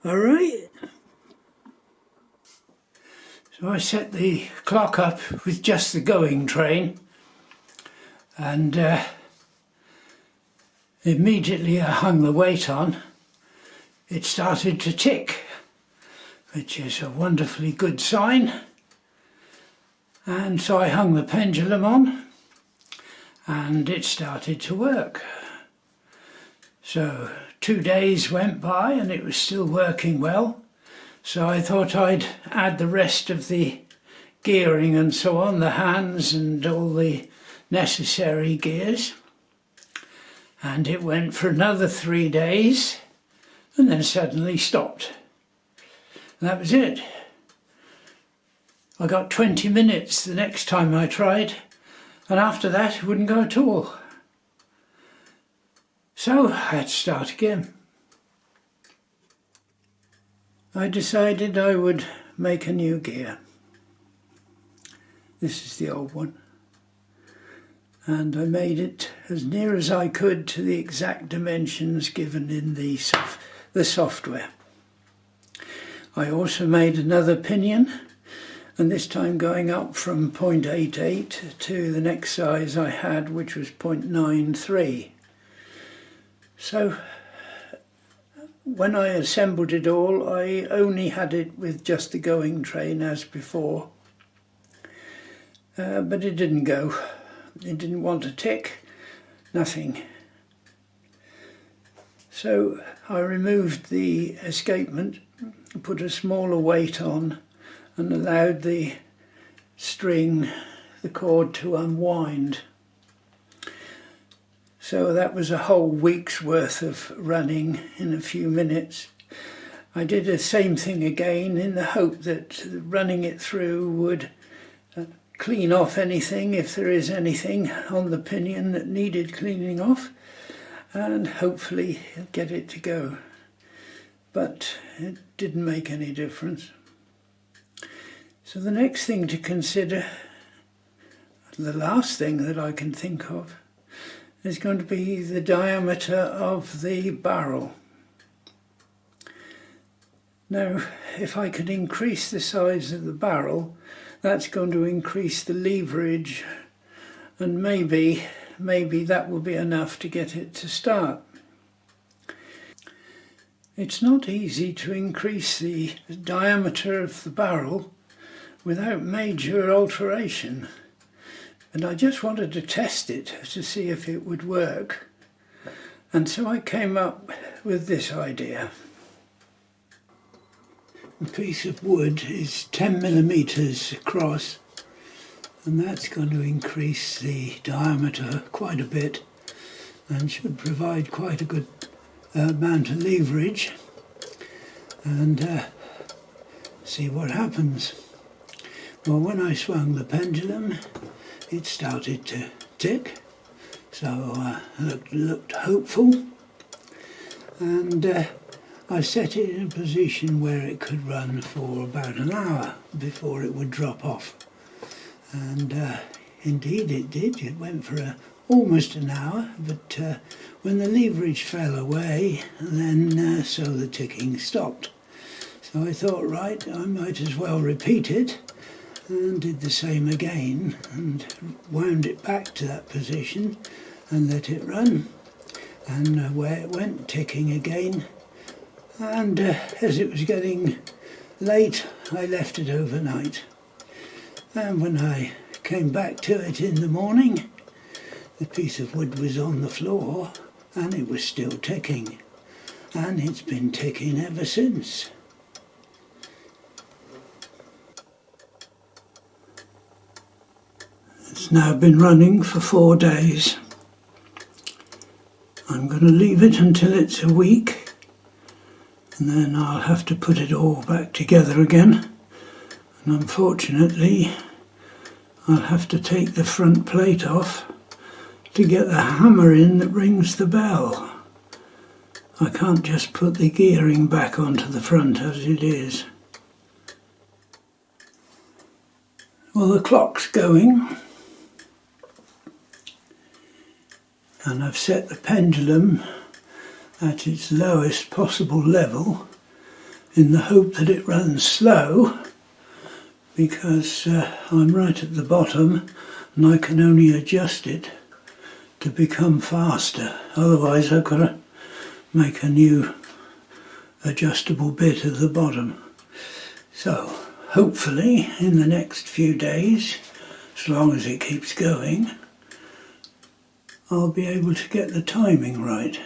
Alright, so I set the clock up with just the going train, and immediately I hung the weight on, it started to tick, which is a wonderfully good sign. And so I hung the pendulum on and it started to work. So 2 days went by and it was still working well. So I thought I'd add the rest of the gearing and so on, the hands and all the necessary gears. And it went for another 3 days and then suddenly stopped. And that was it. I got 20 minutes the next time I tried, and after that it wouldn't go at all. So I had to start again. I decided I would make a new gear. This is the old one. And I made it as near as I could to the exact dimensions given in the software. I also made another pinion, and this time going up from 0.88 to the next size I had, which was 0.93. So when I assembled it all, I only had it with just the going train as before, but it didn't go. It didn't want to tick, nothing. So I removed the escapement, put a smaller weight on, and allowed the string, the cord, to unwind. So that was a whole week's worth of running in a few minutes. I did the same thing again in the hope that running it through would clean off anything, if there is anything on the pinion that needed cleaning off, and hopefully get it to go. But it didn't make any difference. So the next thing to consider, the last thing that I can think of, is going to be the diameter of the barrel. Now, if I could increase the size of the barrel, that's going to increase the leverage, and maybe that will be enough to get it to start. It's not easy to increase the diameter of the barrel without major alteration, and I just wanted to test it to see if it would work, and so I came up with this idea. A piece of wood is 10 millimeters across, and that's going to increase the diameter quite a bit and should provide quite a good amount of leverage, and see what happens. Well, when I swung the pendulum, it started to tick, so I looked hopeful, and I set it in a position where it could run for about an hour before it would drop off. And indeed it did. It went for almost an hour, but when the leverage fell away, then so the ticking stopped. So I thought, right, I might as well repeat it, and did the same again and wound it back to that position and let it run, and where it went ticking again. And as it was getting late, I left it overnight, and when I came back to it in the morning, the piece of wood was on the floor and it was still ticking, and it's been ticking ever since. It's now been running for 4 days. I'm going to leave it until it's a week, and then I'll have to put it all back together again, and unfortunately I'll have to take the front plate off to get the hammer in that rings the bell. I can't just put the gearing back onto the front as it is. Well, the clock's going, and I've set the pendulum at its lowest possible level in the hope that it runs slow, because I'm right at the bottom and I can only adjust it to become faster. Otherwise I've got to make a new adjustable bit at the bottom. So hopefully in the next few days, as long as it keeps going, I'll be able to get the timing right.